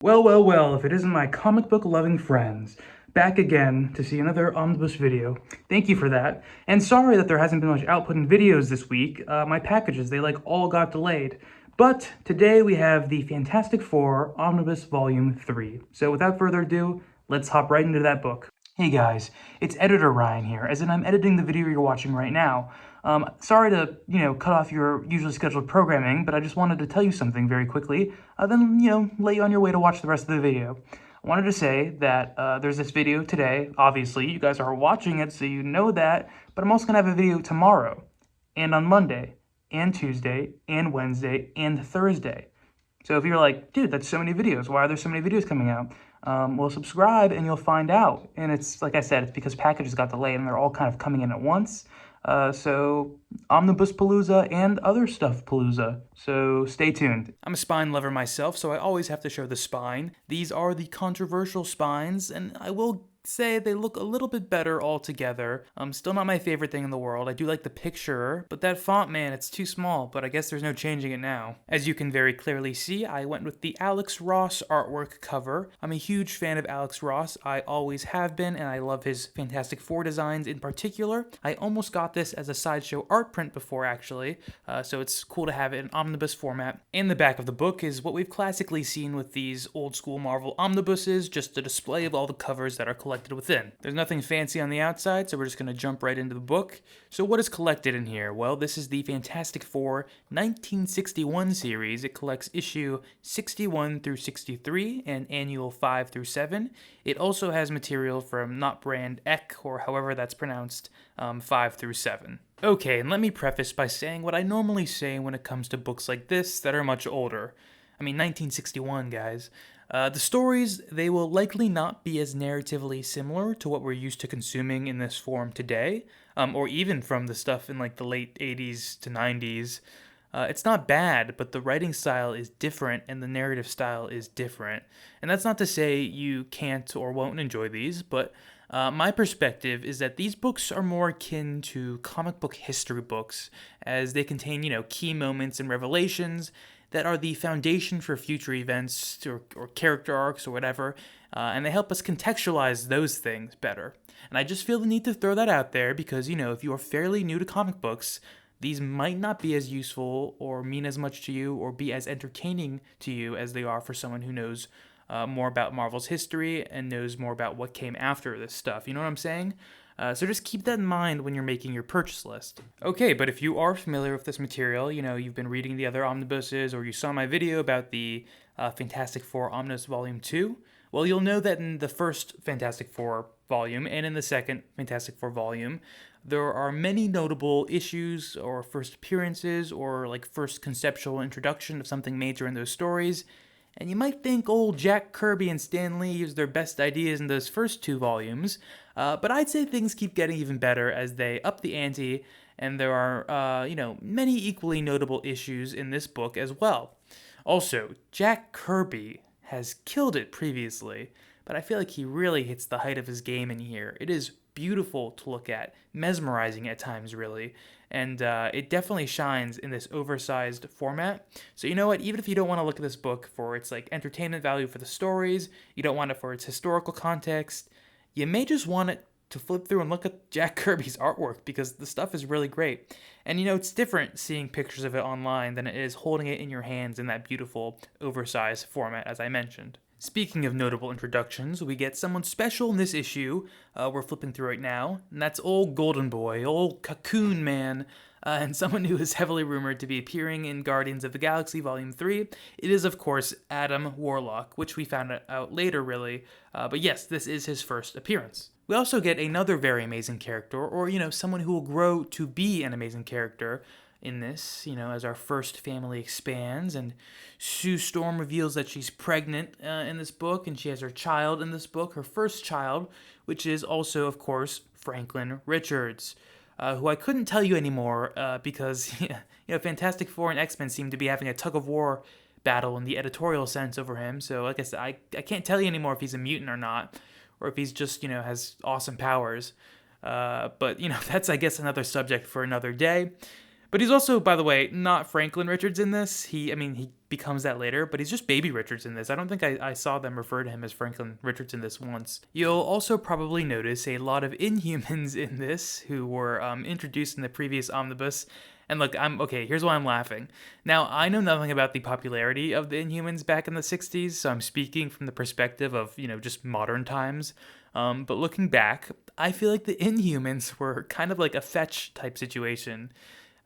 Well, well, well, if it isn't my comic book loving friends, back again to see another Omnibus video. Thank you for that. And sorry that there hasn't been much output in videos this week. My packages, they all got delayed. But today we have the Fantastic Four Omnibus Volume 3. So without further ado, let's hop right into that book. Hey guys, it's Editor Ryan here, as in I'm editing the video you're watching right now. Sorry to, cut off your usually scheduled programming, but I just wanted to tell you something very quickly, then, let you on your way to watch the rest of the video. I wanted to say that there's this video today, obviously, you guys are watching it, so you know that, but I'm also going to have a video tomorrow, and on Monday, and Tuesday, and Wednesday, and Thursday. So if you're like, dude, that's so many videos, why are there so many videos coming out? Well, subscribe and you'll find out. And it's, like I said, it's because packages got delayed and they're all kind of coming in at once. So Omnibus Palooza and other stuff Palooza. So stay tuned. I'm a spine lover myself, so I always have to show the spine. These are the controversial spines, and I will say they look a little bit better all together. Still not my favorite thing in the world. I do like the picture, but that font, man, it's too small, but I guess there's no changing it now. As you can very clearly see, I went with the Alex Ross artwork cover. I'm a huge fan of Alex Ross. I always have been, and I love his Fantastic Four designs in particular. I almost got this as a sideshow art print before, actually, so it's cool to have it in omnibus format. In the back of the book is what we've classically seen with these old school Marvel omnibuses, just a display of all the covers that are collected within. There's nothing fancy on the outside, so we're just going to jump right into the book. So what is collected in here? Well, this is the Fantastic Four 1961 series. It collects issue 61 through 63 and annual 5 through 7. It also has material from Not Brand Ek, or however that's pronounced, 5 through 7. Okay, and let me preface by saying what I normally say when it comes to books like this that are much older. I mean, 1961, guys. The stories, they will likely not be as narratively similar to what we're used to consuming in this form today, or even from the stuff in like the late 80s to 90s. It's not bad, but the writing style is different and the narrative style is different. And that's not to say you can't or won't enjoy these, but my perspective is that these books are more akin to comic book history books, as they contain, key moments and revelations that are the foundation for future events or character arcs or whatever, and they help us contextualize those things better. And I just feel the need to throw that out there because, if you are fairly new to comic books, these might not be as useful or mean as much to you or be as entertaining to you as they are for someone who knows more about Marvel's history and knows more about what came after this stuff. You know what I'm saying? So just keep that in mind when you're making your purchase list. Okay, but if you are familiar with this material, you've been reading the other omnibuses or you saw my video about the Fantastic Four Omnibus Volume 2, well, you'll know that in the first Fantastic Four volume and in the second Fantastic Four volume, there are many notable issues or first appearances or like first conceptual introduction of something major in those stories. And you might think old Jack Kirby and Stan Lee used their best ideas in those first two volumes, but I'd say things keep getting even better as they up the ante, and there are, many equally notable issues in this book as well. Also, Jack Kirby has killed it previously, but I feel like he really hits the height of his game in here. It is beautiful to look at, mesmerizing at times, really, and it definitely shines in this oversized format. So you know what, even if you don't want to look at this book for its like entertainment value for the stories, you don't want it for its historical context, you may just want it to flip through and look at Jack Kirby's artwork because the stuff is really great. And it's different seeing pictures of it online than it is holding it in your hands in that beautiful oversized format, as I mentioned. Speaking of notable introductions, we get someone special in this issue we're flipping through right now, and that's old Golden Boy, old Cocoon Man, and someone who is heavily rumored to be appearing in Guardians of the Galaxy Volume 3. It is, of course, Adam Warlock, which we found out later, really, but yes, this is his first appearance. We also get another very amazing character, or, someone who will grow to be an amazing character in this, as our first family expands, and Sue Storm reveals that she's pregnant in this book, and she has her child in this book, her first child, which is also, of course, Franklin Richards, who I couldn't tell you anymore because, Fantastic Four and X-Men seem to be having a tug-of-war battle in the editorial sense over him, so like I said, I can't tell you anymore if he's a mutant or not, or if he's just, has awesome powers, but, that's, I guess, another subject for another day. But he's also, by the way, not Franklin Richards in this. He becomes that later, but he's just Baby Richards in this. I don't think I saw them refer to him as Franklin Richards in this once. You'll also probably notice a lot of Inhumans in this who were introduced in the previous omnibus. And look, here's why I'm laughing. Now, I know nothing about the popularity of the Inhumans back in the 60s, so I'm speaking from the perspective of, just modern times. But looking back, I feel like the Inhumans were kind of like a Fetch type situation.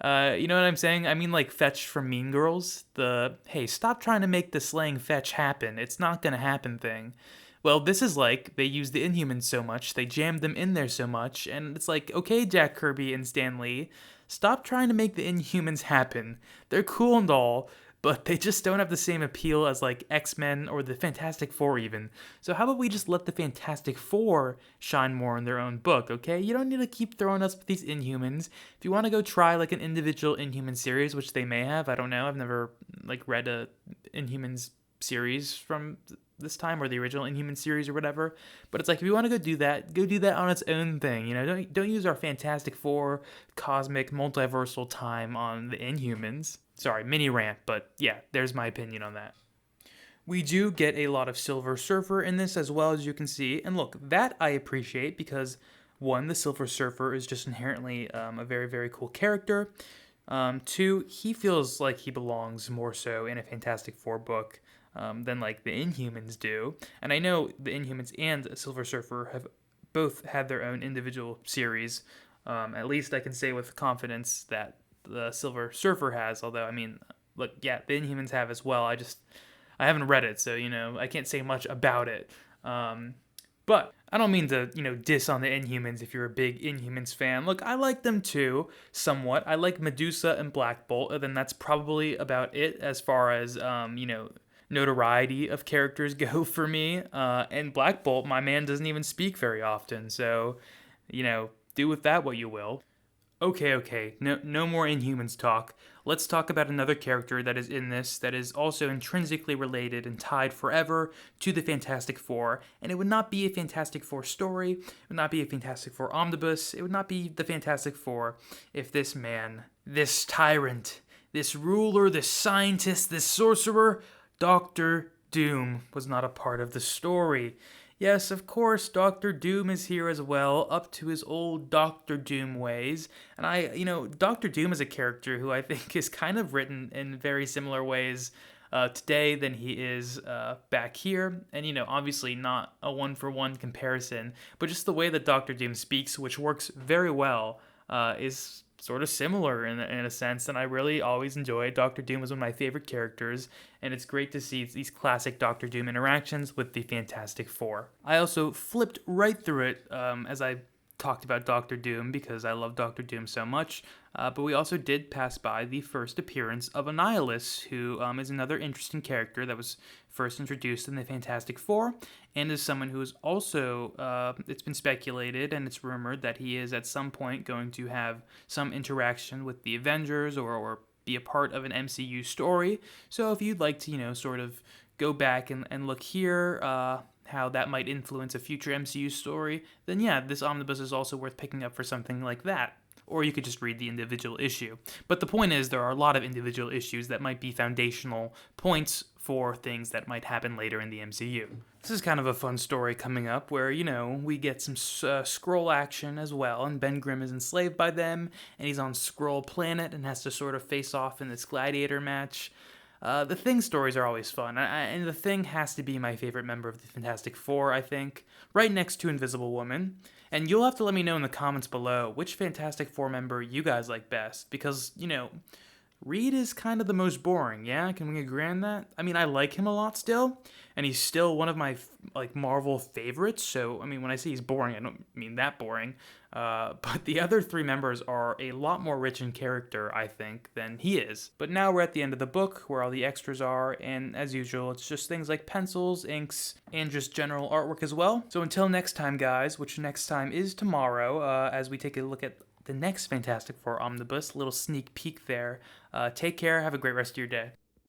You know what I'm saying? I mean, like Fetch from Mean Girls. The, hey, stop trying to make the slang Fetch happen. It's not gonna happen thing. Well, this is like, they use the Inhumans so much, they jammed them in there so much, and it's like, okay, Jack Kirby and Stan Lee, stop trying to make the Inhumans happen. They're cool and all, but they just don't have the same appeal as like X-Men or the Fantastic Four even. So how about we just let the Fantastic Four shine more in their own book, okay? You don't need to keep throwing us with these Inhumans. If you want to go try like an individual Inhuman series, which they may have, I don't know. I've never like read a Inhumans series from this time, or the original Inhuman series or whatever. But it's like, if you want to go do that on its own thing. Don't use our Fantastic Four cosmic multiversal time on the Inhumans. Sorry, mini rant, but yeah, there's my opinion on that. We do get a lot of Silver Surfer in this as well, as you can see. And look, that I appreciate because, one, the Silver Surfer is just inherently a very, very cool character. Two, he feels like he belongs more so in a Fantastic Four book than like the Inhumans do. And I know the Inhumans and Silver Surfer have both had their own individual series. At least I can say with confidence that the Silver Surfer has, although, look, yeah, the Inhumans have as well. I haven't read it, so, I can't say much about it. But I don't mean to, diss on the Inhumans if you're a big Inhumans fan. Look, I like them too, somewhat. I like Medusa and Black Bolt, and then that's probably about it as far as, notoriety of characters go for me. And Black Bolt, my man doesn't even speak very often, so, do with that what you will. Okay, no more Inhumans talk. Let's talk about another character that is in this that is also intrinsically related and tied forever to the Fantastic Four. And it would not be a Fantastic Four story, it would not be a Fantastic Four omnibus, it would not be the Fantastic Four if this man, this tyrant, this ruler, this scientist, this sorcerer, Dr. Doom, was not a part of the story. Yes, of course, Doctor Doom is here as well, up to his old Doctor Doom ways. And Doctor Doom is a character who I think is kind of written in very similar ways today than he is back here. And, obviously not a one-for-one comparison, but just the way that Doctor Doom speaks, which works very well, is sort of similar in a sense, and I really always enjoy it. Doctor Doom was one of my favorite characters, and it's great to see these classic Doctor Doom interactions with the Fantastic Four. I also flipped right through it as I talked about Doctor Doom because I love Doctor Doom so much, but we also did pass by the first appearance of Annihilus, who is another interesting character that was first introduced in the Fantastic Four, and is someone who is also, it's been speculated and it's rumored that he is at some point going to have some interaction with the Avengers or be a part of an MCU story. So if you'd like to, sort of go back and look here, how that might influence a future MCU story, then yeah, this omnibus is also worth picking up for something like that. Or you could just read the individual issue. But the point is, there are a lot of individual issues that might be foundational points for things that might happen later in the MCU. This is kind of a fun story coming up where, we get some Skrull action as well, and Ben Grimm is enslaved by them, and he's on Skrull Planet and has to sort of face off in this gladiator match. The Thing stories are always fun, and the Thing has to be my favorite member of the Fantastic Four, I think, right next to Invisible Woman. And you'll have to let me know in the comments below which Fantastic Four member you guys like best, because, Reed is kind of the most boring, yeah? Can we agree on that? I like him a lot still, and he's still one of my, Marvel favorites, so, when I say he's boring, I don't mean that boring, but the other three members are a lot more rich in character, I think, than he is. But now we're at the end of the book, where all the extras are, and as usual, it's just things like pencils, inks, and just general artwork as well. So until next time, guys, which next time is tomorrow, as we take a look at the next Fantastic Four omnibus, little sneak peek there. Take care, have a great rest of your day.